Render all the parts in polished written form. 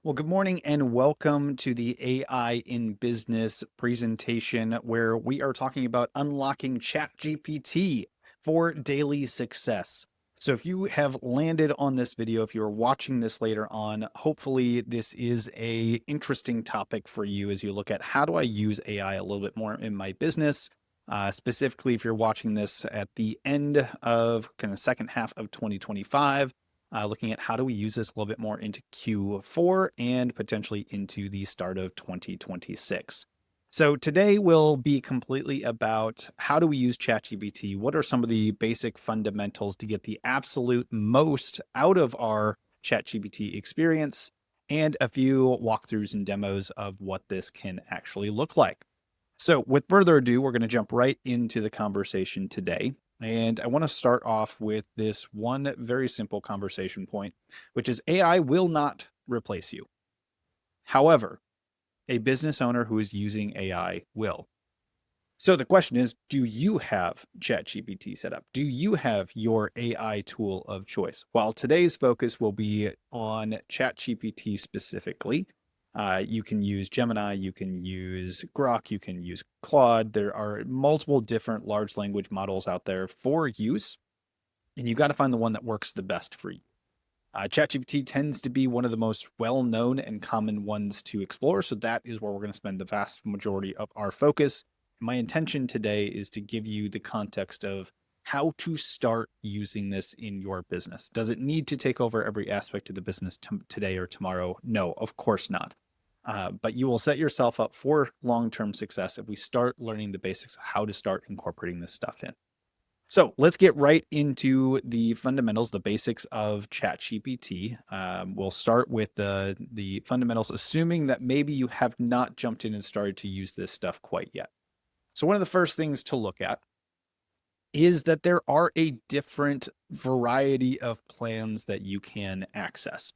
Well, good morning and welcome to the AI in Business presentation where we are talking about unlocking ChatGPT for daily success. So if you have landed on this video, if you're watching this later on, hopefully this is a interesting topic for you as you look at how do I use AI a little bit more in my business. Specifically, if you're watching this at the end of kind of second half of 2025, looking at how do we use this a little bit more into Q4 and potentially into the start of 2026. So today will be completely about how do we use ChatGPT? What are some of the basic fundamentals to get the absolute most out of our ChatGPT experience, and a few walkthroughs and demos of what this can actually look like. So with further ado, we're going to jump right into the conversation today. And I want to start off with this one very simple conversation point, which is AI will not replace you. However, a business owner who is using AI will. So the question is, do you have ChatGPT set up? Do you have your AI tool of choice? While today's focus will be on ChatGPT specifically, you can use Gemini, you can use Grok, you can use Claude. There are multiple different large language models out there for use, and you've got to find the one that works the best for you. ChatGPT tends to be one of the most well-known and common ones to explore, so that is where we're going to spend the vast majority of our focus. My intention today is to give you the context of how to start using this in your business. Does it need to take over every aspect of the business today or tomorrow? No, of course not. But you will set yourself up for long-term success if we start learning the basics of how to start incorporating this stuff in. So let's get right into the fundamentals, the basics of ChatGPT. We'll start with the fundamentals, assuming that maybe you have not jumped in and started to use this stuff quite yet. So one of the first things to look at is that there are a different variety of plans that you can access.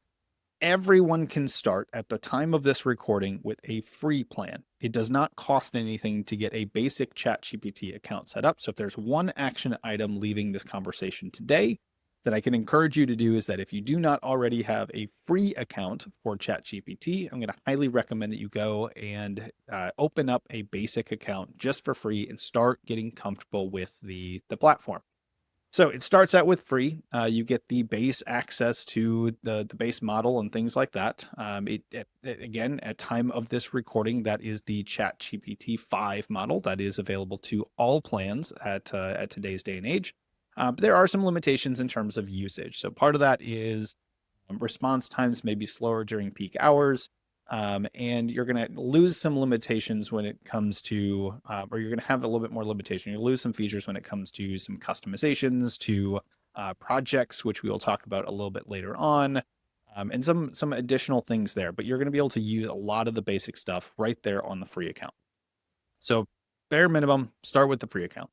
Everyone can start at the time of this recording with a free plan. It does not cost anything to get a basic ChatGPT account set up. So if there's one action item leaving this conversation today that I can encourage you to do is that if you do not already have a free account for ChatGPT, I'm going to highly recommend that you go and open up a basic account just for free and start getting comfortable with the platform. So it starts out with free. You get the base access to the base model and things like that. Again, at time of this recording, that is the ChatGPT 5 model that is available to all plans at today's day and age. But there are some limitations in terms of usage. So part of that is response times may be slower during peak hours. And you're going to lose some limitations when it comes to, or you're going to have a little bit more limitation. You'll lose some features when it comes to some customizations to projects, which we will talk about a little bit later on, and some additional things there. But you're going to be able to use a lot of the basic stuff right there on the free account. So bare minimum, start with the free account.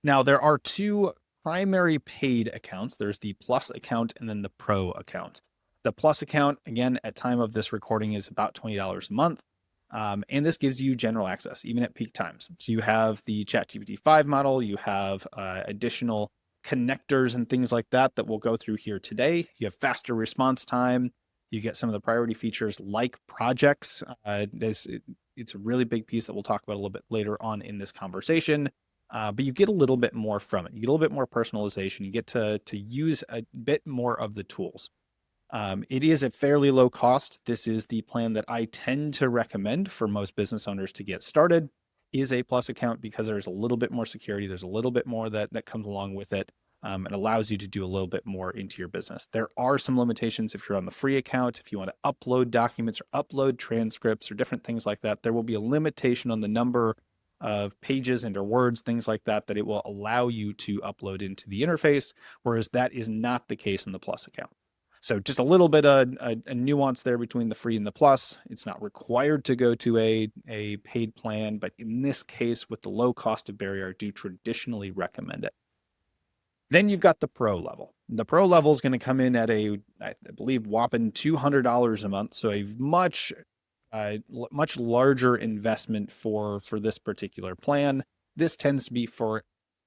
Now, there are two primary paid accounts. There's the Plus account and then the Pro account. The Plus account, again, at time of this recording is about $20 a month. And this gives you general access, even at peak times. So you have the ChatGPT 5 model, you have additional connectors and things like that we'll go through here today. You have faster response time. You get some of the priority features like projects. It's a really big piece that we'll talk about a little bit later on in this conversation. But you get a little bit more from it. You get a little bit more personalization. You get to use a bit more of the tools. It is a fairly low cost. This is the plan that I tend to recommend for most business owners to get started, is a Plus account, because there's a little bit more security. There's a little bit more that comes along with it. And allows you to do a little bit more into your business. There are some limitations if you're on the free account. If you want to upload documents or upload transcripts or different things like that, there will be a limitation on the number of pages and or words, things like that it will allow you to upload into the interface, whereas that is not the case in the Plus account. So just a little bit of a nuance there between the free and the Plus. It's not required to go to a paid plan, but in this case, with the low cost of barrier, I do traditionally recommend it. Then you've got the Pro level. The Pro level is going to come in at I believe, whopping $200 a month. So a much larger investment for this particular plan. This tends to be for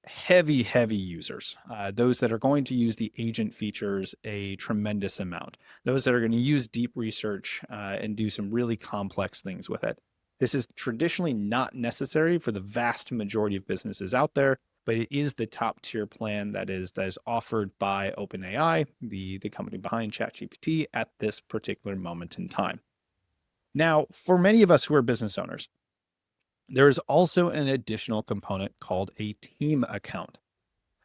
heavy users, those that are going to use the agent features a tremendous amount, those that are going to use deep research and do some really complex things with it. This is traditionally not necessary for the vast majority of businesses out there, but it is the top tier plan that is offered by OpenAI, the company behind ChatGPT, at this particular moment in time. Now, for many of us who are business owners, there is also an additional component called a team account.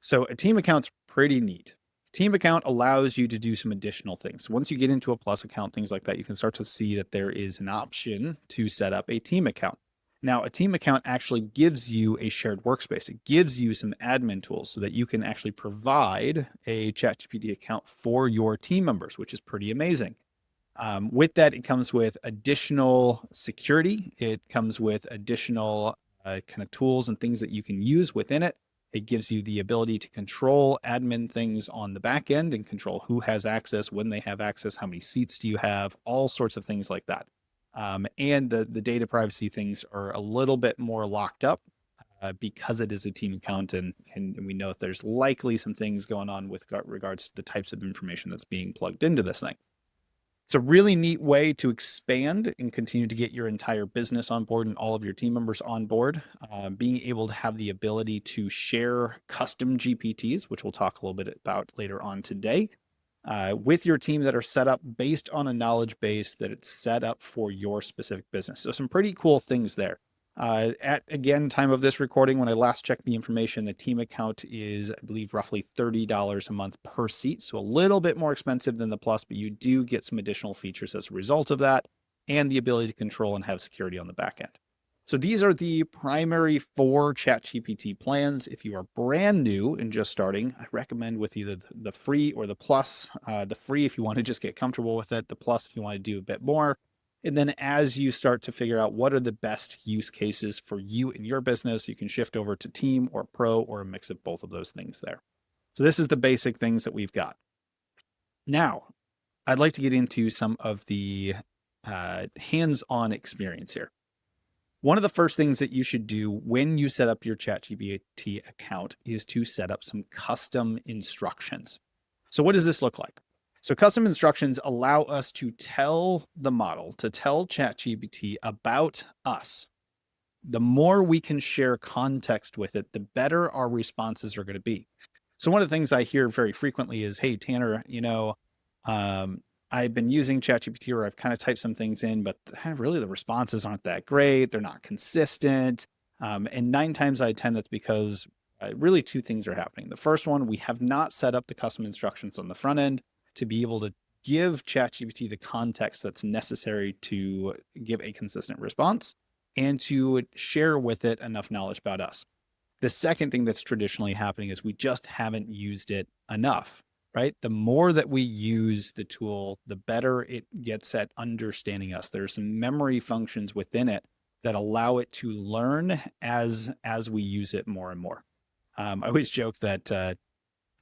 So a team account's pretty neat. Team account allows you to do some additional things. Once you get into a plus account, things like that, you can start to see that there is an option to set up a team account. Now, a team account actually gives you a shared workspace. It gives you some admin tools so that you can actually provide a ChatGPT account for your team members, which is pretty amazing. With that, it comes with additional security. It comes with additional kind of tools and things that you can use within it. It gives you the ability to control admin things on the back end and control who has access, when they have access, how many seats do you have, all sorts of things like that. And the data privacy things are a little bit more locked up because it is a team account, and we know that there's likely some things going on with regards to the types of information that's being plugged into this thing. It's a really neat way to expand and continue to get your entire business on board and all of your team members on board. Being able to have the ability to share custom GPTs, which we'll talk a little bit about later on today, with your team that are set up based on a knowledge base that it's set up for your specific business. So some pretty cool things there. At again, time of this recording, when I last checked the information, the team account is, I believe, roughly $30 a month per seat. So a little bit more expensive than the plus, but you do get some additional features as a result of that, and the ability to control and have security on the back end. So these are the primary 4 ChatGPT plans. If you are brand new and just starting, I recommend with either the free or the plus. The free if you want to just get comfortable with it, the plus if you want to do a bit more. And then as you start to figure out what are the best use cases for you in your business, you can shift over to team or pro or a mix of both of those things there. So this is the basic things that we've got. Now, I'd like to get into some of the hands-on experience here. One of the first things that you should do when you set up your ChatGPT account is to set up some custom instructions. So what does this look like? So custom instructions allow us to tell the model, to tell ChatGPT about us. The more we can share context with it, the better our responses are going to be. So one of the things I hear very frequently is, hey, Tanner, I've been using ChatGPT, or I've kind of typed some things in, but really the responses aren't that great. They're not consistent. And 9 times out of 10, that's because really 2 things are happening. The first one, we have not set up the custom instructions on the front end to be able to give ChatGPT the context that's necessary to give a consistent response and to share with it enough knowledge about us. The second thing that's traditionally happening is we just haven't used it enough, right? The more that we use the tool, the better it gets at understanding us. There's some memory functions within it that allow it to learn as we use it more and more. I always joke that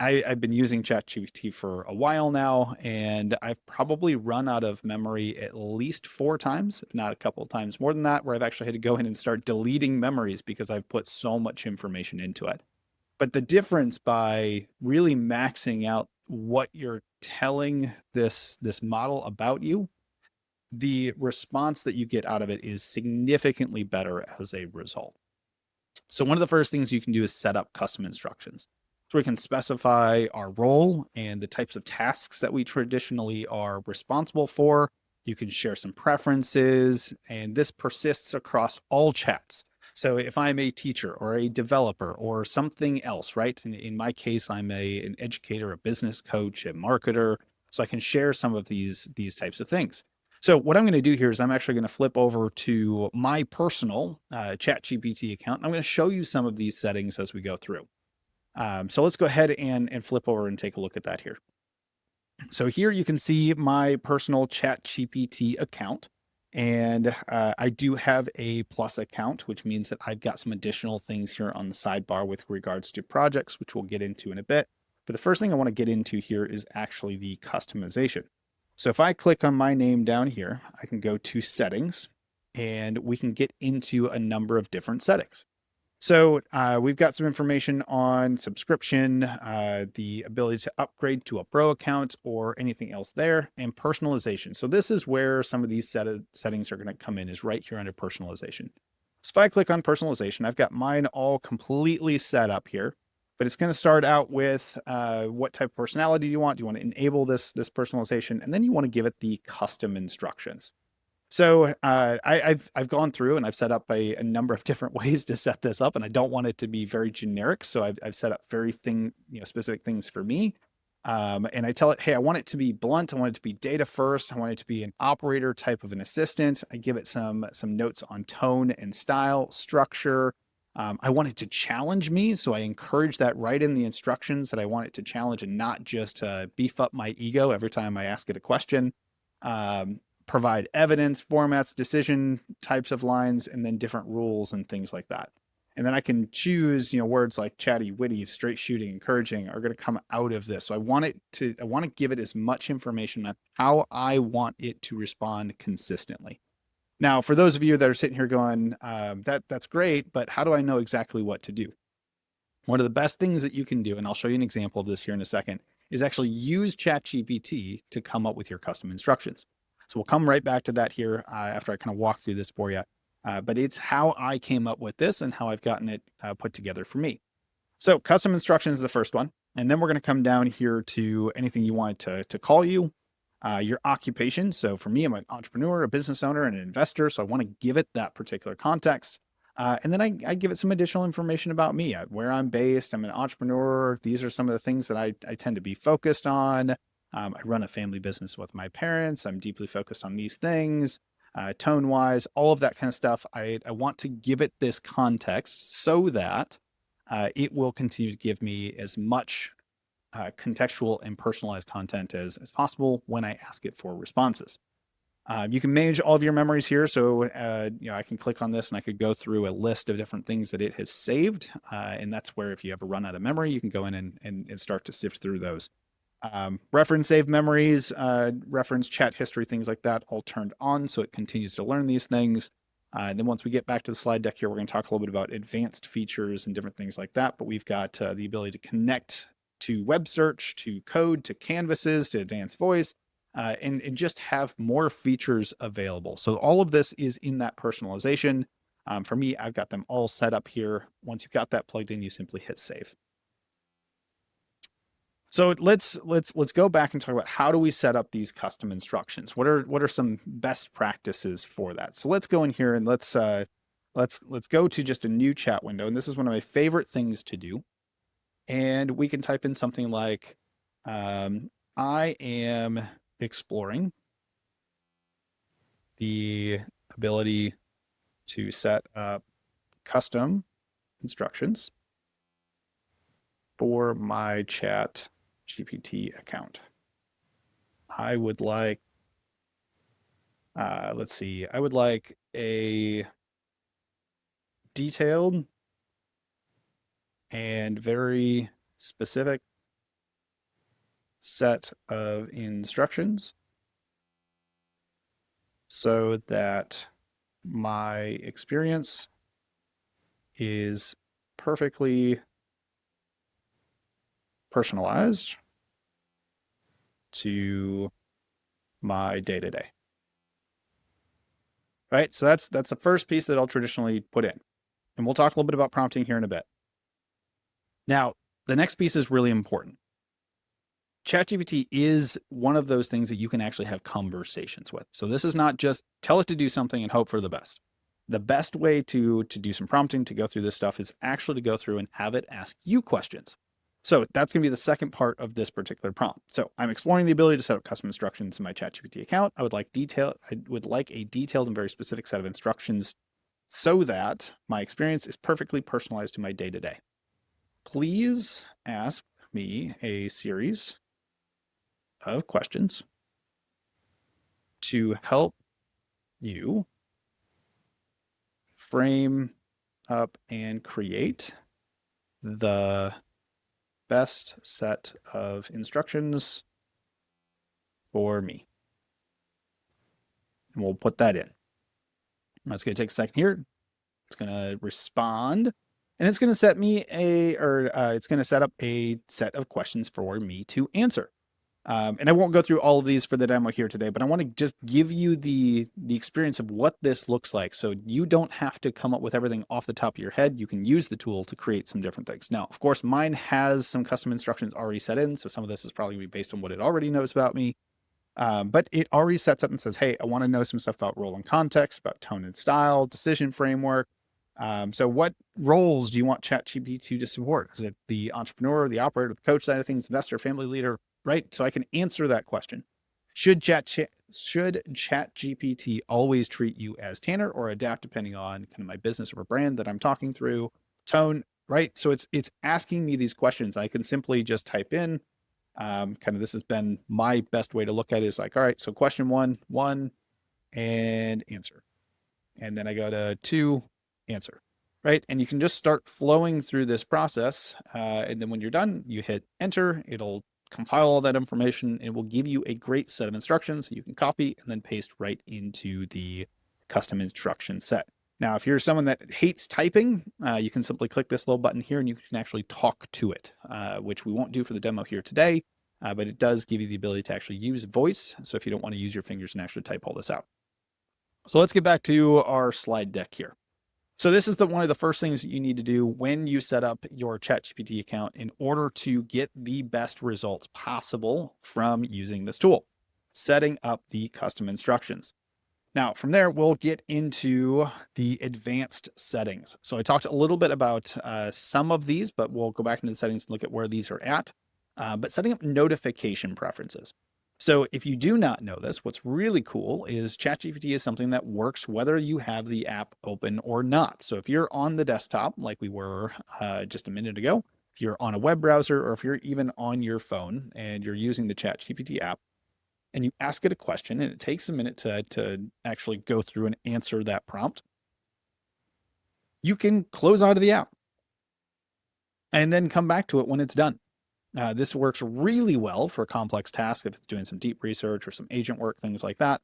I've been using ChatGPT for a while now, and I've probably run out of memory at least 4 times, if not a couple of times more than that, where I've actually had to go in and start deleting memories because I've put so much information into it. But the difference by really maxing out what you're telling this model about you, the response that you get out of it is significantly better as a result. So one of the first things you can do is set up custom instructions. So we can specify our role and the types of tasks that we traditionally are responsible for. You can share some preferences, and this persists across all chats. So if I'm a teacher or a developer or something else, right? In my case, I'm an educator, a business coach, a marketer. So I can share some of these types of things. So what I'm going to do here is I'm actually going to flip over to my personal ChatGPT account. I'm going to show you some of these settings as we go through. So let's go ahead and flip over and take a look at that here. So here you can see my personal ChatGPT account. And I do have a plus account, which means that I've got some additional things here on the sidebar with regards to projects, which we'll get into in a bit. But the first thing I want to get into here is actually the customization. So if I click on my name down here, I can go to settings, and we can get into a number of different settings. So we've got some information on subscription, the ability to upgrade to a pro account or anything else there, and personalization. So this is where some of these settings are going to come in, is right here under personalization. So if I click on personalization, I've got mine all completely set up here, but it's going to start out with what type of personality do you want? Do you want to enable this personalization? And then you want to give it the custom instructions. So I've gone through and I've set up a number of different ways to set this up, and I don't want it to be very generic. So I've set up very specific things for me. And I tell it, hey, I want it to be blunt. I want it to be data first. I want it to be an operator type of an assistant. I give it some notes on tone and style, structure. I want it to challenge me, so I encourage that right in the instructions, that I want it to challenge and not just beef up my ego every time I ask it a question. Provide evidence, formats, decision types of lines, and then different rules and things like that. And then I can choose, words like chatty, witty, straight shooting, encouraging are going to come out of this. So I want to give it as much information on how I want it to respond consistently. Now, for those of you that are sitting here going, that's great, but how do I know exactly what to do? One of the best things that you can do, and I'll show you an example of this here in a second, is actually use ChatGPT to come up with your custom instructions. So we'll come right back to that here after I kind of walk through this for you. But it's how I came up with this and how I've gotten it put together for me. So custom instructions is the first one. And then we're going to come down here to anything you want to call you, your occupation. So for me, I'm an entrepreneur, a business owner, and an investor. So I want to give it that particular context. And then I give it some additional information about me, where I'm based. I'm an entrepreneur. These are some of the things that I tend to be focused on. I run a family business with my parents. I'm deeply focused on these things, tone wise, all of that kind of stuff. I want to give it this context so that it will continue to give me as much contextual and personalized content as possible when I ask it for responses. You can manage all of your memories here. So, I can click on this and I could go through a list of different things that it has saved. And that's where, if you ever run out of memory, you can go in and start to sift through those. Reference save memories, reference chat history, things like that, all turned on. So it continues to learn these things. And then once we get back to the slide deck here, we're going to talk a little bit about advanced features and different things like that. But we've got the ability to connect to web search, to code, to canvases, to advanced voice, and just have more features available. So all of this is in that personalization. For me, I've got them all set up here. Once you've got that plugged in, you simply hit save. So let's go back and talk about how do we set up these custom instructions. What are some best practices for that? So let's go in here and let's go to just a new chat window. And this is one of my favorite things to do. And we can type in something like, I am exploring the ability to set up custom instructions for my chat GPT account. I would like, let's see, I would like a detailed and very specific set of instructions so that my experience is perfectly personalized to my day-to-day. Right? So that's the first piece that I'll traditionally put in. And we'll talk a little bit about prompting here in a bit. Now, the next piece is really important. ChatGPT is one of those things that you can actually have conversations with. So this is not just tell it to do something and hope for the best. The best way to do some prompting, to go through this stuff, is actually to go through and have it ask you questions. So that's going to be the second part of this particular prompt. So I'm exploring the ability to set up custom instructions in my ChatGPT account. I would like a detailed and very specific set of instructions so that my experience is perfectly personalized to my day-to-day. Please ask me a series of questions to help you frame up and create the best set of instructions for me. And we'll put that in. That's going to take a second here. It's going to respond. And it's going to it's going to set up a set of questions for me to answer. And I won't go through all of these for the demo here today, but I want to just give you the experience of what this looks like. So you don't have to come up with everything off the top of your head. You can use the tool to create some different things. Now, of course, mine has some custom instructions already set in. So some of this is probably going to be based on what it already knows about me. But it already sets up and says, hey, I want to know some stuff about role and context, about tone and style, decision framework. So what roles do you want ChatGPT to support? Is it the entrepreneur, the operator, the coach side of things, investor, family leader, right? So I can answer that question. Should ChatGPT always treat you as Tanner or adapt depending on kind of my business or brand that I'm talking through, tone, right? So it's asking me these questions. I can simply just type in kind of this has been my best way to look at it is like, all right, so question one, and answer. And then I go to two, answer, right? And you can just start flowing through this process. And then when you're done, you hit enter, it'll compile all that information and it will give you a great set of instructions you can copy and then paste right into the custom instruction set. Now, if you're someone that hates typing, you can simply click this little button here and you can actually talk to it, which we won't do for the demo here today, but it does give you the ability to actually use voice. So if you don't want to use your fingers and actually type all this out. So let's get back to our slide deck here. So this is one of the first things that you need to do when you set up your ChatGPT account in order to get the best results possible from using this tool, setting up the custom instructions. Now, from there, we'll get into the advanced settings. So I talked a little bit about some of these, but we'll go back into the settings and look at where these are at. But setting up notification preferences. So if you do not know this, what's really cool is ChatGPT is something that works whether you have the app open or not. So if you're on the desktop, like we were just a minute ago, if you're on a web browser, or if you're even on your phone and you're using the ChatGPT app, and you ask it a question and it takes a minute to actually go through and answer that prompt, you can close out of the app and then come back to it when it's done. This works really well for complex tasks if it's doing some deep research or some agent work, things like that.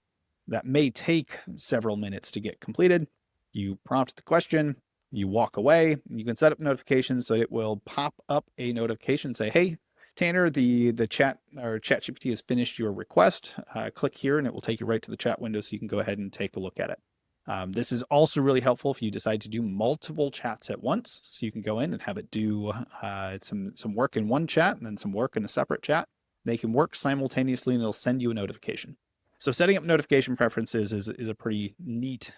That may take several minutes to get completed. You prompt the question, you walk away, you can set up notifications so it will pop up a notification, say, hey, Tanner, the chat or ChatGPT has finished your request. Click here and it will take you right to the chat window so you can go ahead and take a look at it. This is also really helpful if you decide to do multiple chats at once. So you can go in and have it do some work in one chat and then some work in a separate chat. They can work simultaneously and it'll send you a notification. So setting up notification preferences is a pretty neat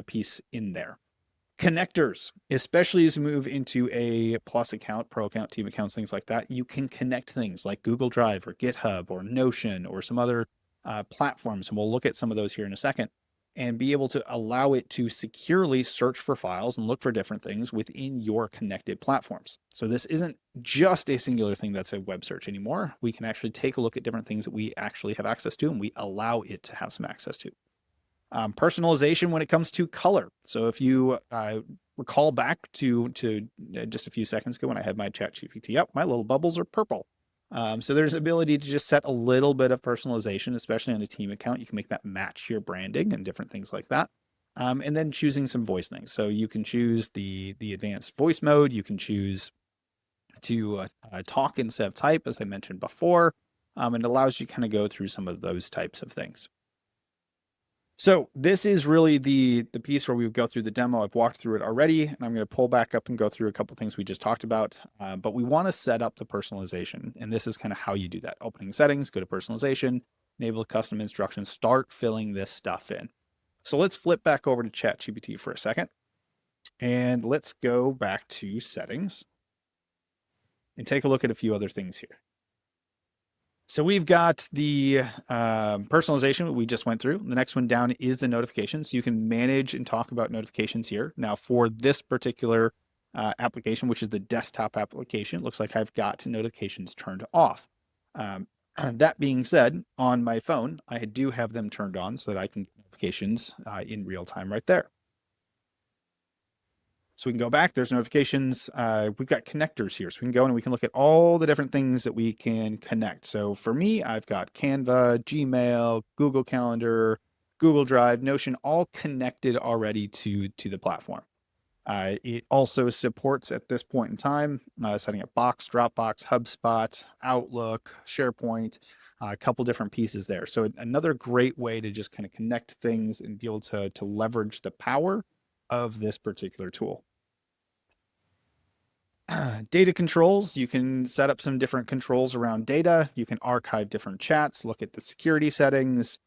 piece in there. Connectors, especially as you move into a Plus account, Pro account, Team accounts, things like that, you can connect things like Google Drive or GitHub or Notion or some other platforms. And we'll look at some of those here in a second and be able to allow it to securely search for files and look for different things within your connected platforms. So this isn't just a singular thing that's a web search anymore. We can actually take a look at different things that we actually have access to and we allow it to have some access to. Personalization when it comes to color. So if you recall back to just a few seconds ago when I had my ChatGPT up, my little bubbles are purple. So there's ability to just set a little bit of personalization, especially on a team account. You can make that match your branding and different things like that. And then choosing some voice things. So you can choose the advanced voice mode. You can choose to talk instead of type, as I mentioned before. And it allows you to kind of go through some of those types of things. So this is really the piece where we would go through the demo. I've walked through it already, and I'm going to pull back up and go through a couple things we just talked about. But we want to set up the personalization, and this is kind of how you do that. Opening settings, go to personalization, enable custom instructions, start filling this stuff in. So let's flip back over to ChatGPT for a second, and let's go back to settings and take a look at a few other things here. So we've got the personalization that we just went through. The next one down is the notifications. You can manage and talk about notifications here. Now for this particular application, which is the desktop application, it looks like I've got notifications turned off. That being said, on my phone, I do have them turned on so that I can get notifications in real time right there. So we can go back, there's notifications. We've got connectors here. So we can go and we can look at all the different things that we can connect. So for me, I've got Canva, Gmail, Google Calendar, Google Drive, Notion, all connected already to the platform. It also supports at this point in time setting up Box, Dropbox, HubSpot, Outlook, SharePoint, a couple different pieces there. So another great way to just kind of connect things and be able to leverage the power of this particular tool. Data controls, you can set up some different controls around data. You can archive different chats, look at the security settings,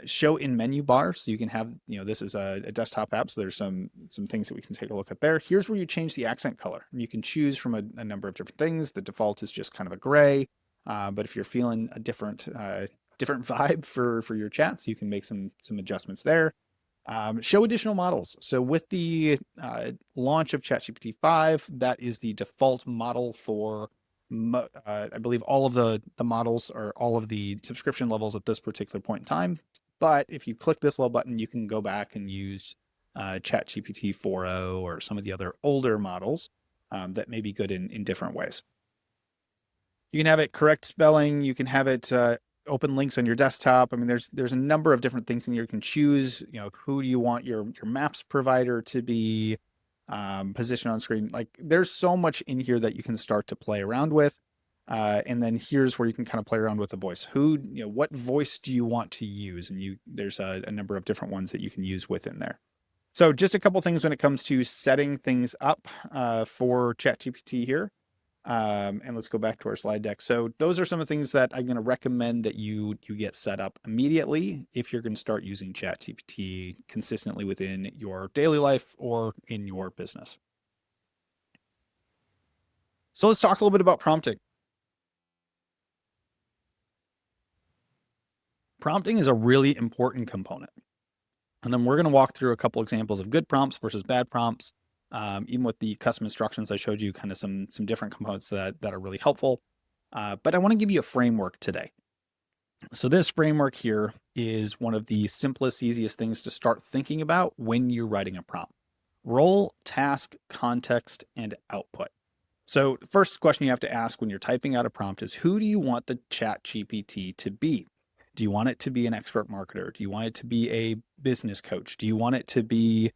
show in menu bar. So you can have, this is a desktop app. So there's some things that we can take a look at there. Here's where you change the accent color. You can choose from a number of different things. The default is just kind of a gray. But if you're feeling a different vibe for your chats, you can make some adjustments there. Show additional models. So with the launch of ChatGPT 5, that is the default model for, I believe, all of the models or all of the subscription levels at this particular point in time. But if you click this little button, you can go back and use ChatGPT 4.0 or some of the other older models that may be good in different ways. You can have it correct spelling. You can have it open links on your desktop. I mean, there's a number of different things in here you can choose. Who do you want your maps provider to be positioned on screen? Like, there's so much in here that you can start to play around with. And then here's where you can kind of play around with the voice. What voice do you want to use? And there's a number of different ones that you can use within there. So just a couple things when it comes to setting things up for ChatGPT here. And let's go back to our slide deck. So those are some of the things that I'm going to recommend that you get set up immediately if you're going to start using ChatGPT consistently within your daily life or in your business. So let's talk a little bit about prompting. Prompting is a really important component. And then we're going to walk through a couple examples of good prompts versus bad prompts. Even with the custom instructions, I showed you kind of some different components that are really helpful. But I want to give you a framework today. So this framework here is one of the simplest, easiest things to start thinking about when you're writing a prompt. Role, task, context, and output. So the first question you have to ask when you're typing out a prompt is, who do you want the ChatGPT to be? Do you want it to be an expert marketer? Do you want it to be a business coach? Do you want it to be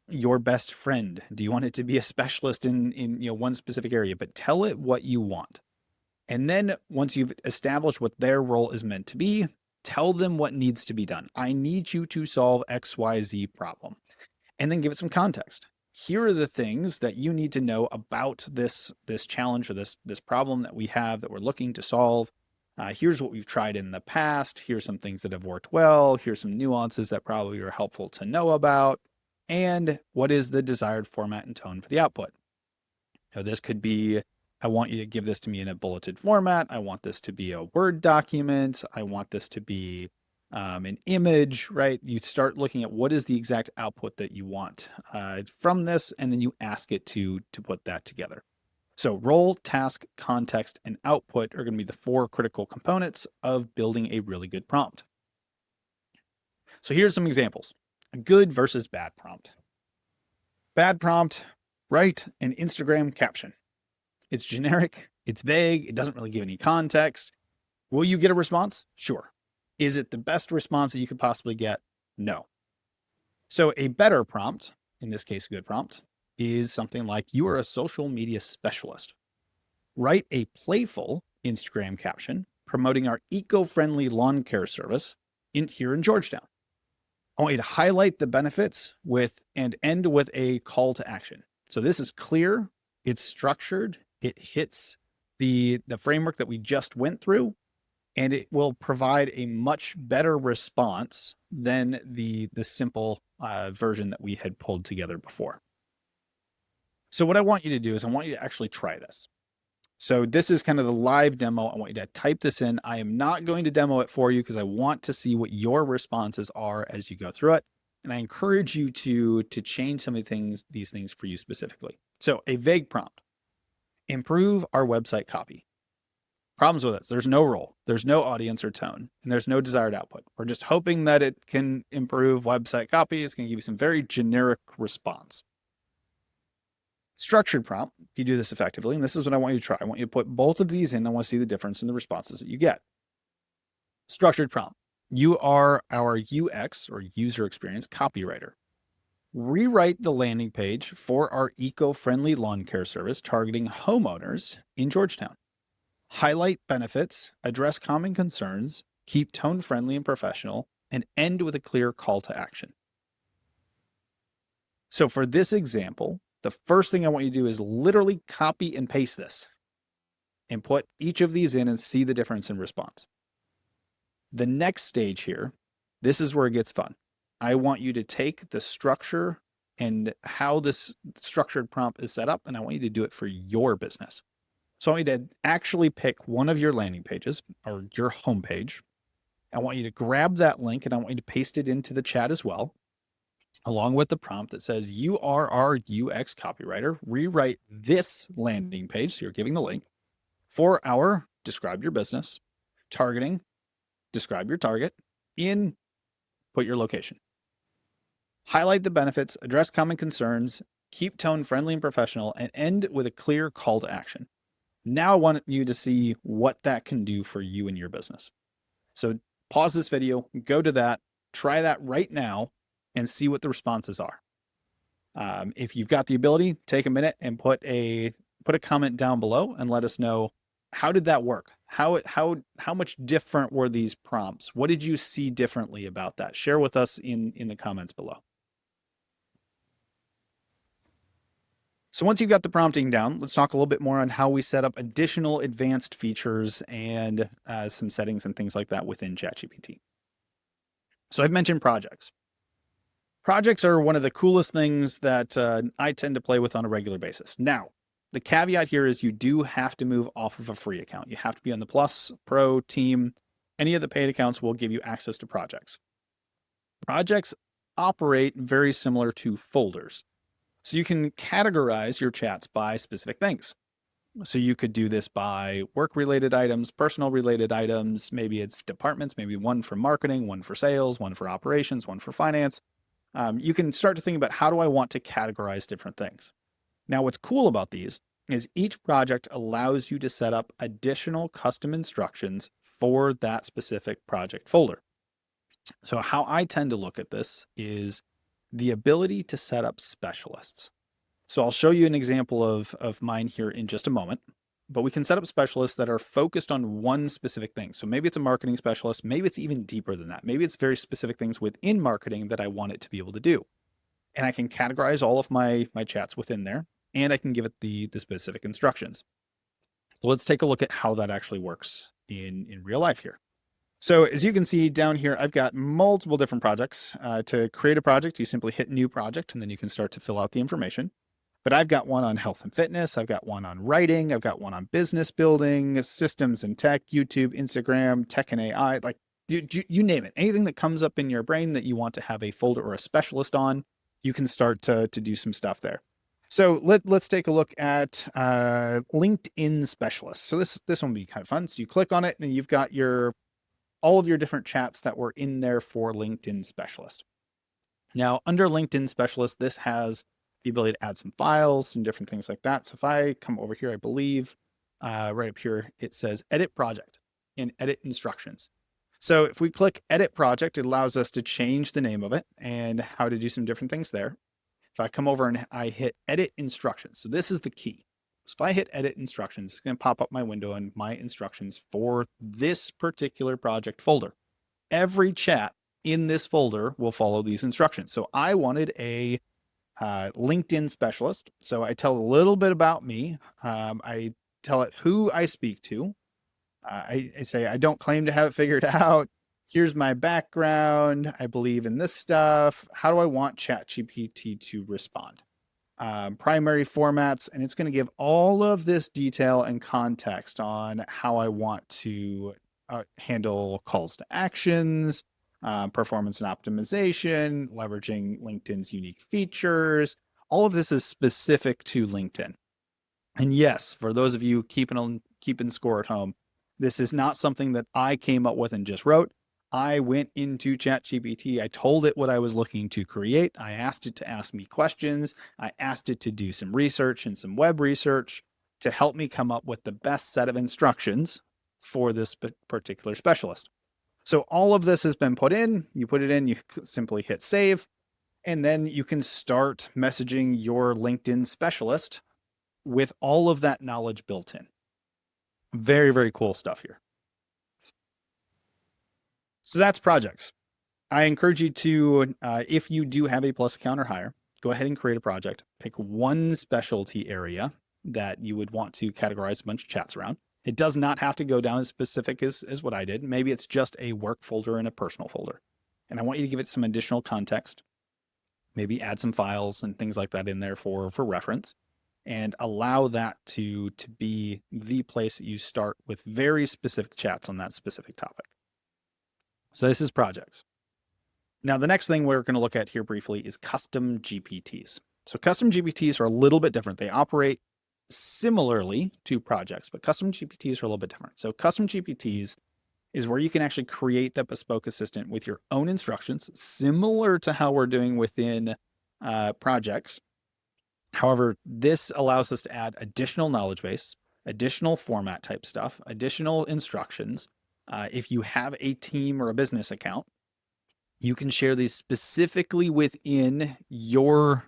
your best friend? Do you want it to be a specialist in one specific area? But tell it what you want. And then once you've established what their role is meant to be, tell them what needs to be done. I need you to solve XYZ problem. And then give it some context. Here are the things that you need to know about this challenge or this problem that we have that we're looking to solve. Here's what we've tried in the past. Here's some things that have worked well. Here's some nuances that probably are helpful to know about. And what is the desired format and tone for the output? This could be, I want you to give this to me in a bulleted format. I want this to be a Word document. I want this to be an image, right? You start looking at what is the exact output that you want from this, and then you ask it to put that together. So role, task, context, and output are going to be the 4 critical components of building a really good prompt. So here's some examples. A good versus bad prompt. Bad prompt, write an Instagram caption. It's generic, it's vague, it doesn't really give any context. Will you get a response? Sure. Is it the best response that you could possibly get? No. So a better prompt, in this case, a good prompt, is something like, you are a social media specialist. Write a playful Instagram caption promoting our eco-friendly lawn care service here in Georgetown. I want you to highlight the benefits and end with a call to action. So this is clear, it's structured, it hits the framework that we just went through, and it will provide a much better response than the simple version that we had pulled together before. So what I want you to do is I want you to actually try this. So this is kind of the live demo. I want you to type this in. I am not going to demo it for you because I want to see what your responses are as you go through it. And I encourage you to change some of these things for you specifically. So a vague prompt, improve our website copy. Problems with this, there's no role, there's no audience or tone, and there's no desired output. We're just hoping that it can improve website copy. It's going to give you some very generic response. Structured prompt, if you do this effectively, and this is what I want you to try. I want you to put both of these in. I want to see the difference in the responses that you get. Structured prompt, you are our UX or user experience copywriter. Rewrite the landing page for our eco-friendly lawn care service targeting homeowners in Georgetown. Highlight benefits, address common concerns, keep tone friendly and professional, and end with a clear call to action. So for this example, the first thing I want you to do is literally copy and paste this and put each of these in and see the difference in response. The next stage here, this is where it gets fun. I want you to take the structure and how this structured prompt is set up, and I want you to do it for your business. So I want you to actually pick one of your landing pages or your homepage. I want you to grab that link and I want you to paste it into the chat as well, along with the prompt that says, "You are our UX copywriter. Rewrite this landing page." So you're giving the link for our describe your business, targeting, describe your target, in put your location. Highlight the benefits, address common concerns, keep tone friendly and professional, and end with a clear call to action. Now I want you to see what that can do for you and your business. So pause this video, go to that, try that right now, and see what the responses are. If you've got the ability, take a minute and put a comment down below and let us know, how did that work? How much different were these prompts? What did you see differently about that? Share with us in the comments below. So once you've got the prompting down, let's talk a little bit more on how we set up additional advanced features and some settings and things like that within ChatGPT. So I've mentioned projects. Projects are one of the coolest things that I tend to play with on a regular basis. Now, the caveat here is you do have to move off of a free account. You have to be on the Plus, Pro, Team. Any of the paid accounts will give you access to projects. Projects operate very similar to folders. So you can categorize your chats by specific things. So you could do this by work-related items, personal-related items. Maybe it's departments, maybe one for marketing, one for sales, one for operations, one for finance. You can start to think about, how do I want to categorize different things? Now, what's cool about these is each project allows you to set up additional custom instructions for that specific project folder. So how I tend to look at this is the ability to set up specialists. So I'll show you an example of mine here in just a moment, but we can set up specialists that are focused on one specific thing. So maybe it's a marketing specialist, maybe it's even deeper than that. Maybe it's very specific things within marketing that I want it to be able to do. And I can categorize all of my chats within there, and I can give it the specific instructions. So let's take a look at how that actually works in real life here. So as you can see down here, I've got multiple different projects. To create a project, you simply hit new project, and then you can start to fill out the information. But I've got one on health and fitness. I've got one on writing. I've got one on business building, systems and tech, YouTube, Instagram, tech and AI, like you name it. Anything that comes up in your brain that you want to have a folder or a specialist on, you can start to do some stuff there. So let's take a look at LinkedIn specialists. So this one will be kind of fun. So you click on it and you've got all of your different chats that were in there for LinkedIn specialist. Now under LinkedIn specialist, this has the ability to add some files, some different things like that. So if I come over here, I believe right up here, it says edit project and edit instructions. So if we click edit project, it allows us to change the name of it and how to do some different things there. If I come over and I hit edit instructions, so this is the key. So if I hit edit instructions, it's going to pop up my window and my instructions for this particular project folder. Every chat in this folder will follow these instructions. So I wanted a LinkedIn specialist. So I tell a little bit about me. I tell it who I speak to. I say, I don't claim to have it figured out. Here's my background. I believe in this stuff. How do I want ChatGPT to respond? Primary formats, and it's going to give all of this detail and context on how I want to handle calls to actions, performance and optimization, leveraging LinkedIn's unique features. All of this is specific to LinkedIn. And yes, for those of you keeping score at home, this is not something that I came up with and just wrote. I went into ChatGPT. I told it what I was looking to create. I asked it to ask me questions. I asked it to do some research and some web research to help me come up with the best set of instructions for this particular specialist. So all of this has been put in. You put it in, you simply hit save. And then you can start messaging your LinkedIn specialist with all of that knowledge built in. Very, very cool stuff here. So that's projects. I encourage you to, if you do have a Plus account or higher, go ahead and create a project. Pick one specialty area that you would want to categorize a bunch of chats around. It does not have to go down as specific as what I did. Maybe it's just a work folder and a personal folder. And I want you to give it some additional context. Maybe add some files and things like that in there for reference, and allow that to be the place that you start with very specific chats on that specific topic. So this is projects. Now, the next thing we're going to look at here briefly is custom GPTs. So custom GPTs are a little bit different. They operate similarly to projects, but custom GPTs are a little bit different. So custom GPTs is where you can actually create that bespoke assistant with your own instructions, similar to how we're doing within projects. However, this allows us to add additional knowledge base, additional format type stuff, additional instructions. If you have a team or a business account, you can share these specifically within your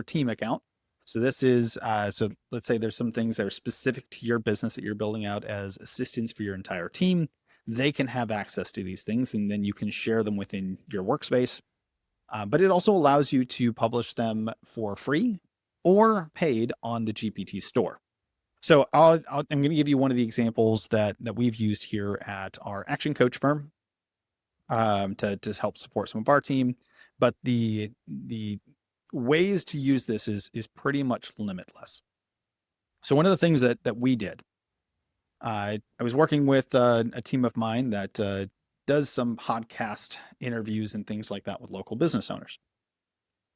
team account. So this is, so let's say there's some things that are specific to your business that you're building out as assistants for your entire team. They can have access to these things, and then you can share them within your workspace. But it also allows you to publish them for free or paid on the GPT store. So I'm going to give you one of the examples that we've used here at our action coach firm to help support some of our team. But the ways to use this is pretty much limitless. So one of the things that we did, I was working with a team of mine that does some podcast interviews and things like that with local business owners.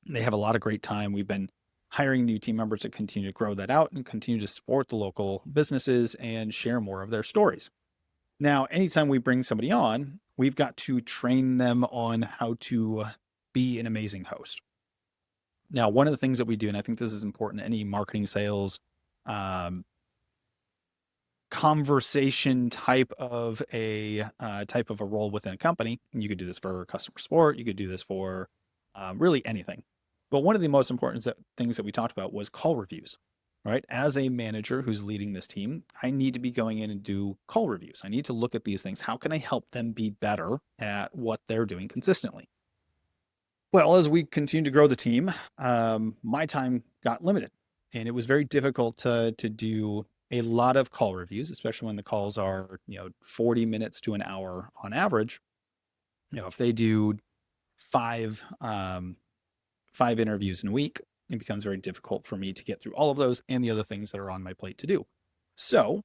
They have a lot of great time. We've been hiring new team members to continue to grow that out and continue to support the local businesses and share more of their stories. Now, anytime we bring somebody on, we've got to train them on how to be an amazing host. Now, one of the things that we do, and I think this is important in any marketing, sales, conversation type of a role within a company, and you could do this for customer support, you could do this for really anything. But one of the most important things that we talked about was call reviews, right? As a manager who's leading this team, I need to be going in and do call reviews. I need to look at these things. How can I help them be better at what they're doing consistently? Well, as we continue to grow the team, my time got limited, and it was very difficult to do a lot of call reviews, especially when the calls are 40 minutes to an hour on average. If they do five interviews in a week, it becomes very difficult for me to get through all of those and the other things that are on my plate to do. So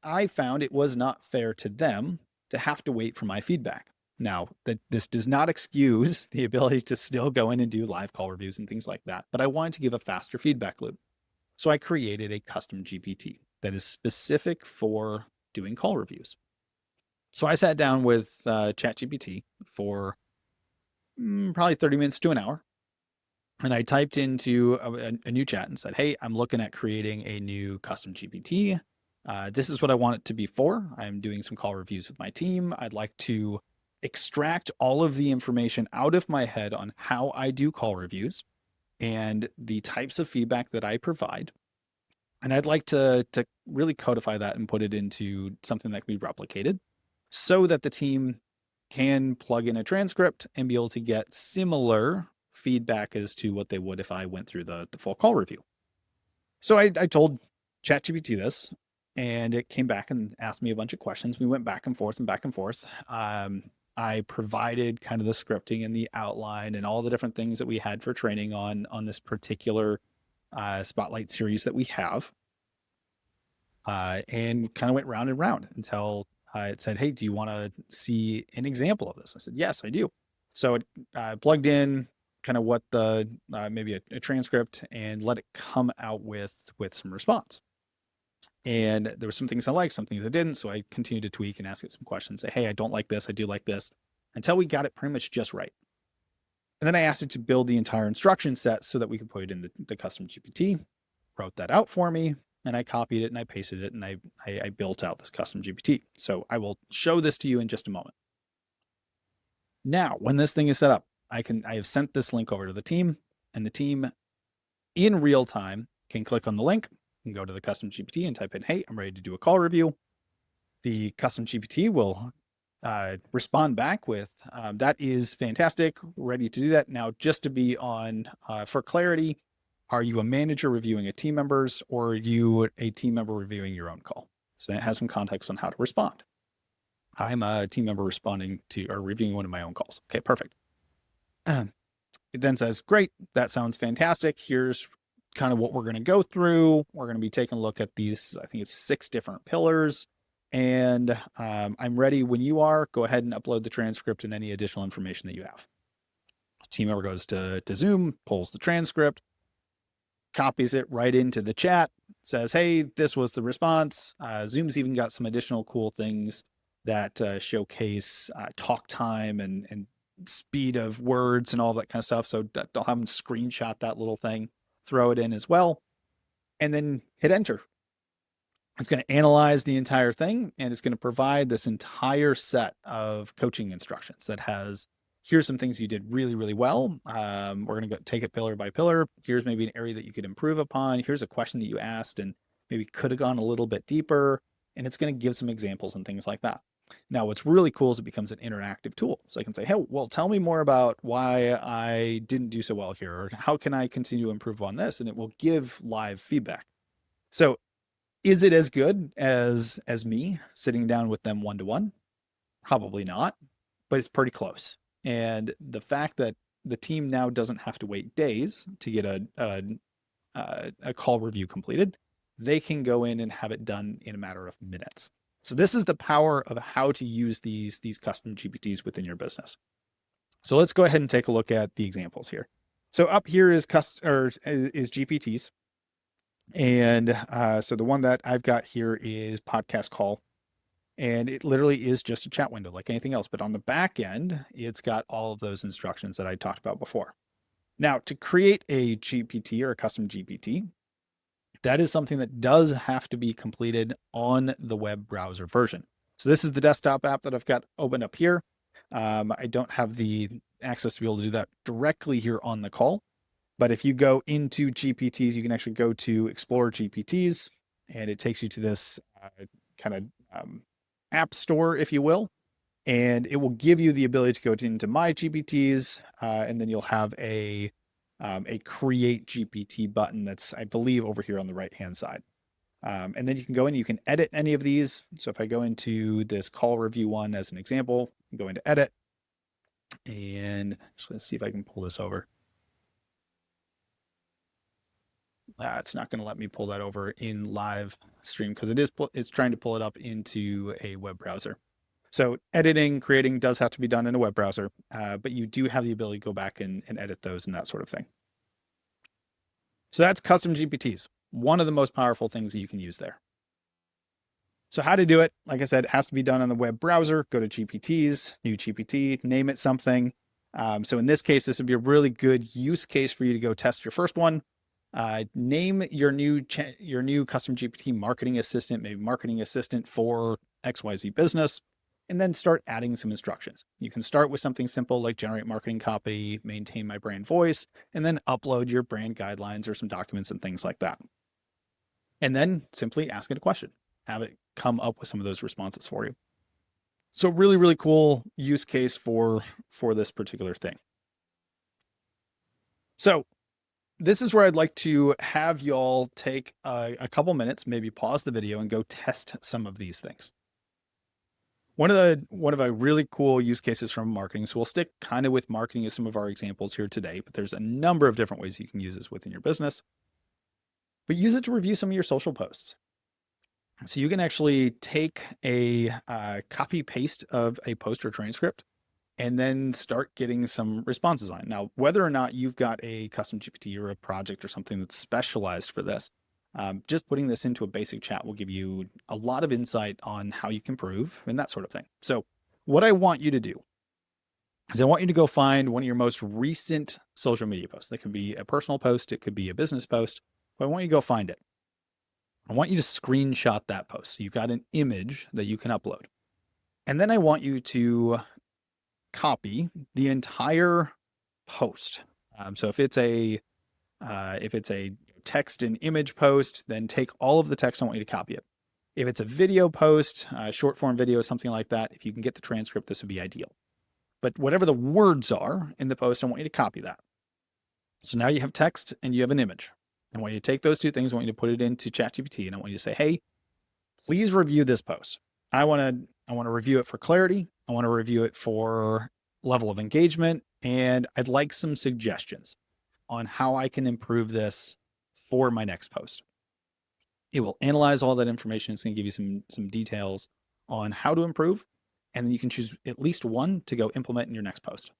I found it was not fair to them to have to wait for my feedback. Now, this does not excuse the ability to still go in and do live call reviews and things like that, but I wanted to give a faster feedback loop. So I created a custom GPT that is specific for doing call reviews. So I sat down with ChatGPT for probably 30 minutes to an hour. And I typed into a new chat and said, hey, I'm looking at creating a new custom GPT. This is what I want it to be for. I'm doing some call reviews with my team. I'd like to extract all of the information out of my head on how I do call reviews and the types of feedback that I provide. And I'd like to really codify that and put it into something that can be replicated so that the team can plug in a transcript and be able to get similar feedback as to what they would if I went through the full call review. So I told ChatGPT this, and it came back and asked me a bunch of questions. We went back and forth and back and forth. I provided kind of the scripting and the outline and all the different things that we had for training on this particular spotlight series that we have, and kind of went round and round until it said, hey, do you want to see an example of this? I said, yes, I do. So it plugged in kind of what the maybe a transcript and let it come out with some response. And there were some things I liked, some things I didn't. So I continued to tweak and ask it some questions. Say, hey, I don't like this. I do like this, until we got it pretty much just right. And then I asked it to build the entire instruction set so that we could put it in the custom GPT, wrote that out for me, and I copied it and I pasted it and I built out this custom GPT. So I will show this to you in just a moment. Now, when this thing is set up, I have sent this link over to the team, and the team in real time can click on the link and go to the custom GPT and type in, hey, I'm ready to do a call review. The custom GPT will respond back with, that is fantastic, ready to do that. Now, just to be on, for clarity, are you a manager reviewing a team member's, or are you a team member reviewing your own call? So it has some context on how to respond. I'm a team member responding to or reviewing one of my own calls. Okay, perfect. It then says, great, that sounds fantastic. Here's kind of what we're going to go through. We're going to be taking a look at these, I think it's 6 different pillars. And I'm ready when you are. Go ahead and upload the transcript and any additional information that you have. Team member goes to Zoom, pulls the transcript, copies it right into the chat, says, hey, this was the response. Zoom's even got some additional cool things that showcase talk time and speed of words and all that kind of stuff. So I'll have them screenshot that little thing, throw it in as well, and then hit enter. It's going to analyze the entire thing, and it's going to provide this entire set of coaching instructions that has, here's some things you did really, really well. We're going to go take it pillar by pillar. Here's maybe an area that you could improve upon. Here's a question that you asked and maybe could have gone a little bit deeper. And it's going to give some examples and things like that. Now, what's really cool is it becomes an interactive tool. So I can say, hey, well, tell me more about why I didn't do so well here, or how can I continue to improve on this? And it will give live feedback. So is it as good as me sitting down with them one-to-one? Probably not, but it's pretty close. And the fact that the team now doesn't have to wait days to get a call review completed, they can go in and have it done in a matter of minutes. So this is the power of how to use these custom GPTs within your business. So let's go ahead and take a look at the examples here. So up here is GPTs. And so the one that I've got here is podcast call. And it literally is just a chat window like anything else. But on the back end, it's got all of those instructions that I talked about before. Now, to create a GPT or a custom GPT, that is something that does have to be completed on the web browser version. So this is the desktop app that I've got opened up here. I don't have the access to be able to do that directly here on the call. But if you go into GPTs, you can actually go to Explore GPTs, and it takes you to this kind of app store, if you will. And it will give you the ability to go into My GPTs, and then you'll have a Create GPT button that's, I believe, over here on the right-hand side. And then you can go in, you can edit any of these. So if I go into this call review one as an example, go into Edit, and let's see if I can pull this over. It's not going to let me pull that over in live stream because it's trying to pull it up into a web browser. So editing, creating does have to be done in a web browser, but you do have the ability to go back and edit those and that sort of thing. So that's custom GPTs, one of the most powerful things that you can use there. So how to do it, like I said, it has to be done on the web browser. Go to GPTs, new GPT, name it something. So in this case, this would be a really good use case for you to go test your first one. Name your new custom GPT marketing assistant, maybe marketing assistant for XYZ business, and then start adding some instructions. You can start with something simple like generate marketing copy, maintain my brand voice, and then upload your brand guidelines or some documents and things like that. And then simply ask it a question, have it come up with some of those responses for you. So really, really cool use case for this particular thing. So this is where I'd like to have y'all take a couple minutes, maybe pause the video and go test some of these things. One of our really cool use cases from marketing. So we'll stick kind of with marketing as some of our examples here today, but there's a number of different ways you can use this within your business. But use it to review some of your social posts. So you can actually take a copy paste of a post or transcript and then start getting some responses on it. Now, whether or not you've got a custom GPT or a project or something that's specialized for this, just putting this into a basic chat will give you a lot of insight on how you can improve and that sort of thing. So what I want you to do is I want you to go find one of your most recent social media posts. That could be a personal post. It could be a business post, but I want you to go find it. I want you to screenshot that post. So you've got an image that you can upload. And then I want you to copy the entire post. So if it's a text and image post, then take all of the text. I want you to copy it. If it's a video post, short form video, something like that, if you can get the transcript, this would be ideal. But whatever the words are in the post, I want you to copy that. So now you have text and you have an image. I want you to take those two things. I want you to put it into ChatGPT, and I want you to say, "Hey, please review this post. I want to review it for clarity. I want to review it for level of engagement, and I'd like some suggestions on how I can improve this for my next post." It will analyze all that information. It's going to give you some details on how to improve, and then you can choose at least one to go implement in your next post.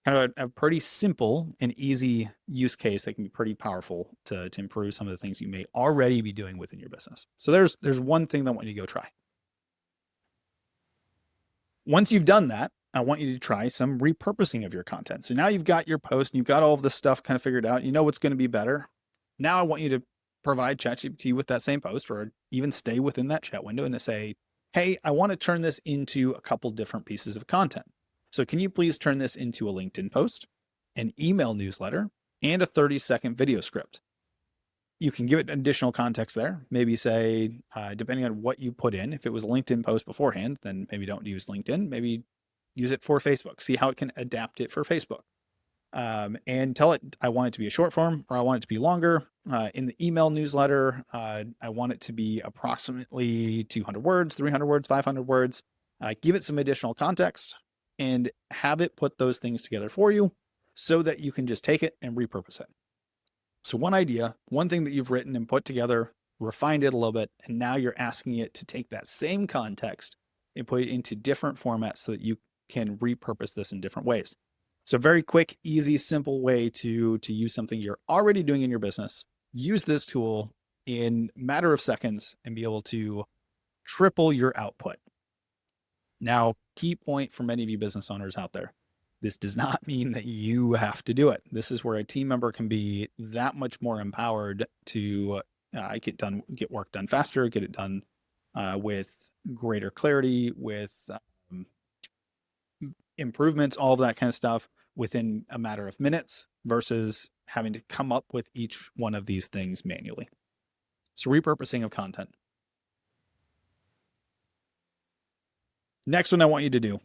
Kind of a pretty simple and easy use case that can be pretty powerful to improve some of the things you may already be doing within your business. So there's one thing that I want you to go try. Once you've done that, I want you to try some repurposing of your content. So now you've got your post and you've got all of this stuff kind of figured out. You know what's going to be better. Now I want you to provide ChatGPT with that same post, or even stay within that chat window, and to say, "Hey, I want to turn this into a couple different pieces of content. So can you please turn this into a LinkedIn post, an email newsletter, and a 30-second video script?" You can give it additional context there. Maybe say, depending on what you put in, if it was a LinkedIn post beforehand, then maybe don't use LinkedIn. Maybe use it for Facebook. See how it can adapt it for Facebook. And tell it, I want it to be a short form, or I want it to be longer. In the email newsletter, I want it to be approximately 200 words, 300 words, 500 words. Give it some additional context and have it put those things together for you so that you can just take it and repurpose it. So one idea, one thing that you've written and put together, refined it a little bit, and now you're asking it to take that same context and put it into different formats so that you can repurpose this in different ways. So very quick, easy, simple way to use something you're already doing in your business. Use this tool in a matter of seconds and be able to triple your output. Now, key point for many of you business owners out there: this does not mean that you have to do it. This is where a team member can be that much more empowered to get work done faster, get it done with greater clarity, with improvements, all of that kind of stuff within a matter of minutes versus having to come up with each one of these things manually. So repurposing of content. Next one I want you to do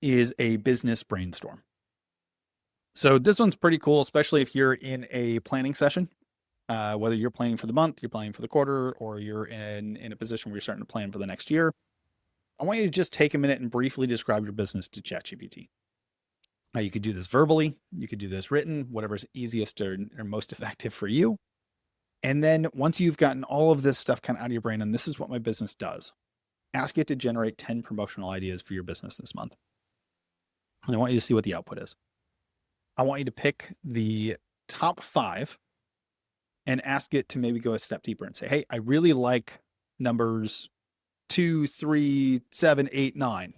is a business brainstorm. So this one's pretty cool, especially if you're in a planning session, whether you're planning for the month, you're planning for the quarter, or you're in a position where you're starting to plan for the next year. I want you to just take a minute and briefly describe your business to ChatGPT. Now, you could do this verbally, you could do this written, whatever's easiest or most effective for you. And then once you've gotten all of this stuff kind of out of your brain, and this is what my business does, ask it to generate 10 promotional ideas for your business this month. And I want you to see what the output is. I want you to pick the top 5 and ask it to maybe go a step deeper and say, "Hey, I really like numbers 2, 3, 7, 8, 9.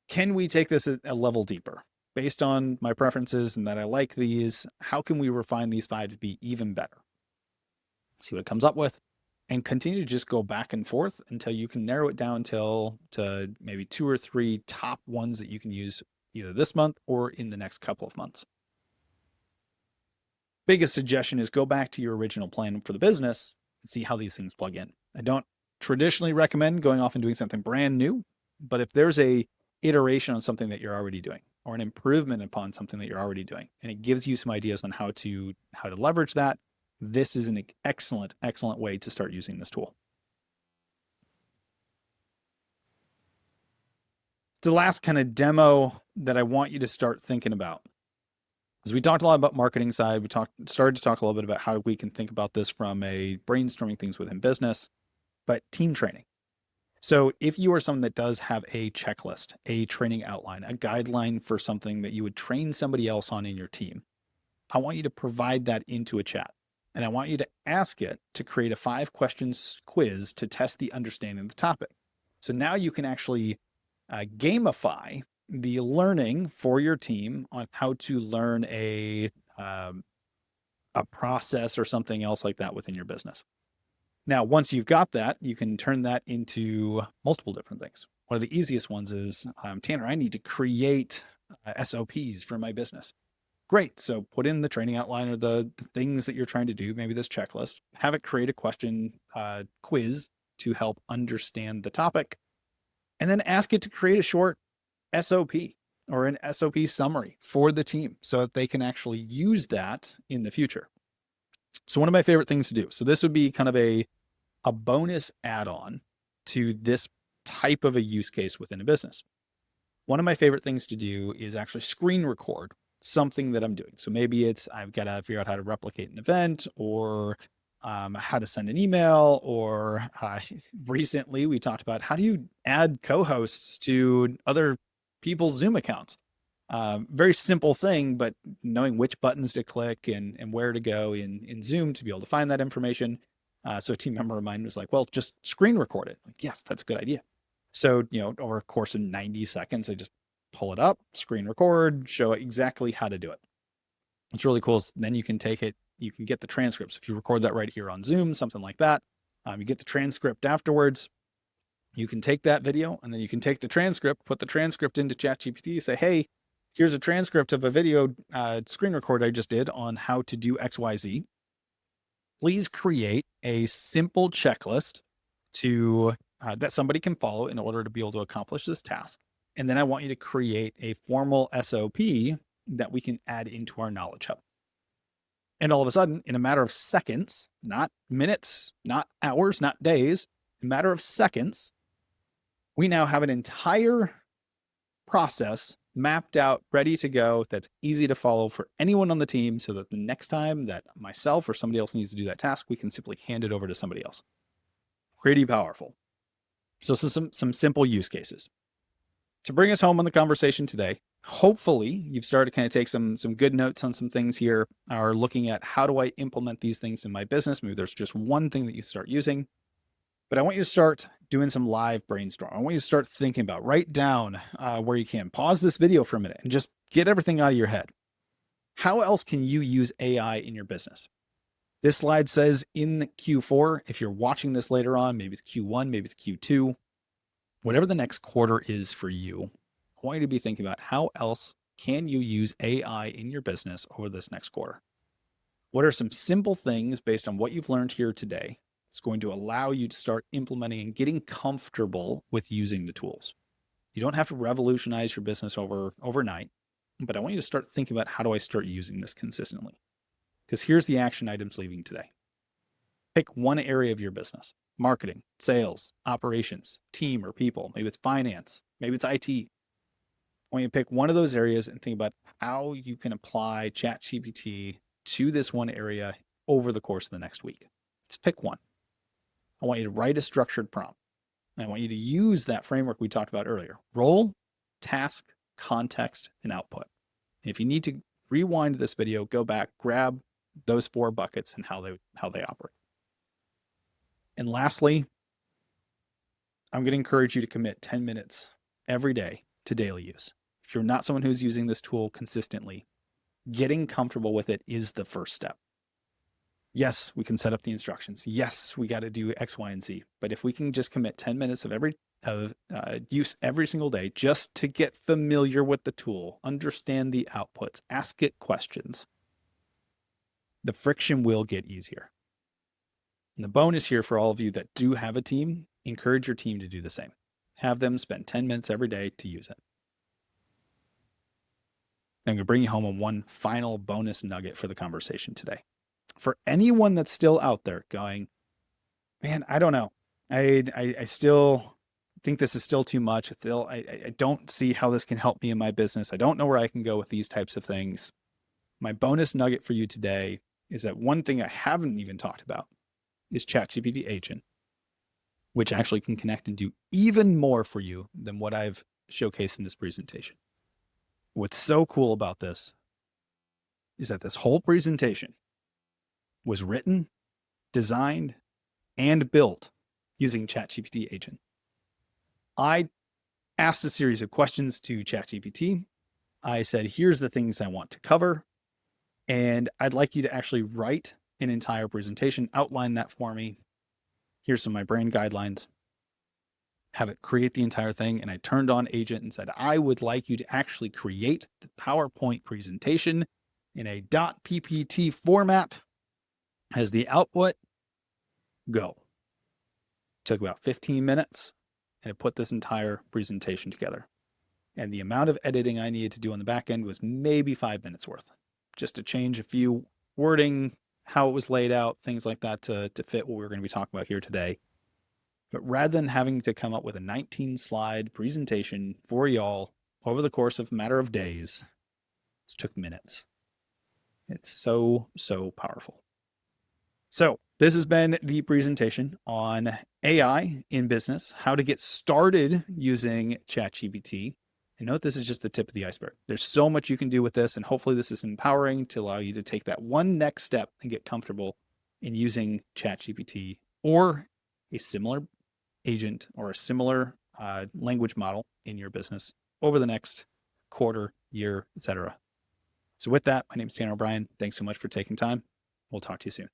Can we take this a level deeper? Based on my preferences and that I like these, how can we refine these 5 to be even better?" See what it comes up with, and continue to just go back and forth until you can narrow it down to maybe 2 or 3 top ones that you can use either this month or in the next couple of months. Biggest suggestion is go back to your original plan for the business and see how these things plug in. I don't traditionally recommend going off and doing something brand new, but if there's a iteration on something that you're already doing, or an improvement upon something that you're already doing, and it gives you some ideas on how to leverage that, this is an excellent way to start using this tool. The last kind of demo that I want you to start thinking about is, we talked a lot about marketing side. We started to talk a little bit about how we can think about this from a brainstorming things within business, but team training. So if you are someone that does have a checklist, a training outline, a guideline for something that you would train somebody else on in your team, I want you to provide that into a chat. And I want you to ask it to create a 5 questions quiz to test the understanding of the topic. So now you can actually gamify the learning for your team on how to learn a process or something else like that within your business. Now, once you've got that, you can turn that into multiple different things. One of the easiest ones is, Tanner, I need to create SOPs for my business. Great. So put in the training outline or the things that you're trying to do, maybe this checklist, have it create a question quiz to help understand the topic, and then ask it to create a short SOP or an SOP summary for the team so that they can actually use that in the future. So one of my favorite things to do. So this would be kind of a bonus add-on to this type of a use case within a business. One of my favorite things to do is actually screen record something that I'm doing. So maybe it's I've got to figure out how to replicate an event or how to send an email, or recently we talked about how do you add co-hosts to other people's Zoom accounts. Very simple thing, but knowing which buttons to click and where to go in Zoom to be able to find that information. So a team member of mine was like, well, just screen record it. Like, yes, that's a good idea. So, over a course of 90 seconds, I just pull it up, screen record, show exactly how to do it. What's really cool is then you can take it, you can get the transcripts. If you record that right here on Zoom, something like that, you get the transcript afterwards. You can take that video and then you can take the transcript, put the transcript into ChatGPT, say, hey, here's a transcript of a video screen record I just did on how to do XYZ. Please create a simple checklist to that somebody can follow in order to be able to accomplish this task. And then I want you to create a formal SOP that we can add into our knowledge hub. And all of a sudden, in a matter of seconds, not minutes, not hours, not days, a matter of seconds, we now have an entire process mapped out, ready to go, that's easy to follow for anyone on the team so that the next time that myself or somebody else needs to do that task, we can simply hand it over to somebody else. Pretty powerful. So some simple use cases. To bring us home on the conversation today, hopefully you've started to kind of take some good notes on some things here, are looking at how do I implement these things in my business? Maybe there's just one thing that you start using, but I want you to start doing some live brainstorm. I want you to start thinking about, write down where you can. Pause this video for a minute and just get everything out of your head. How else can you use AI in your business? This slide says in Q4, if you're watching this later on, maybe it's Q1, maybe it's Q2, whatever the next quarter is for you, I want you to be thinking about how else can you use AI in your business over this next quarter? What are some simple things based on what you've learned here today that's going to allow you to start implementing and getting comfortable with using the tools? You don't have to revolutionize your business overnight, but I want you to start thinking about, how do I start using this consistently? Because here's the action items leaving today. Pick one area of your business: marketing, sales, operations, team or people. Maybe it's finance, maybe it's IT. I want you to pick one of those areas and think about how you can apply ChatGPT to this one area over the course of the next week. Just pick one. I want you to write a structured prompt. I want you to use that framework we talked about earlier: role, task, context, and output. And if you need to rewind this video, go back, grab those 4 buckets and how they operate. And lastly, I'm going to encourage you to commit 10 minutes every day to daily use. If you're not someone who's using this tool consistently, getting comfortable with it is the first step. Yes, we can set up the instructions. Yes, we got to do X, Y, and Z. But if we can just commit 10 minutes of use every single day just to get familiar with the tool, understand the outputs, ask it questions, the friction will get easier. And the bonus here for all of you that do have a team, encourage your team to do the same. Have them spend 10 minutes every day to use it. I'm going to bring you home on one final bonus nugget for the conversation today. For anyone that's still out there going, man, I don't know. I still think this is still too much. I don't see how this can help me in my business. I don't know where I can go with these types of things. My bonus nugget for you today is that one thing I haven't even talked about is ChatGPT Agent, which actually can connect and do even more for you than what I've showcased in this presentation. What's so cool about this is that this whole presentation was written, designed, and built using ChatGPT Agent. I asked a series of questions to ChatGPT. I said, here's the things I want to cover, and I'd like you to actually write an entire presentation, outline that for me. Here's some of my brain guidelines. have it create the entire thing. And I turned on Agent and said, I would like you to actually create the PowerPoint presentation in a .ppt format as the output. Go. Took about 15 minutes and it put this entire presentation together. And the amount of editing I needed to do on the back end was maybe 5 minutes worth, just to change a few wording, how it was laid out, things like that to fit what we're going to be talking about here today. But rather than having to come up with a 19 slide presentation for y'all over the course of a matter of days, it took minutes. It's so, so powerful. So this has been the presentation on AI in business, how to get started using ChatGPT. And note, this is just the tip of the iceberg. There's so much you can do with this, and hopefully this is empowering to allow you to take that one next step and get comfortable in using ChatGPT or a similar agent or a similar language model in your business over the next quarter, year, etc. So with that, my name is Tanner O'Brien. Thanks so much for taking time. We'll talk to you soon.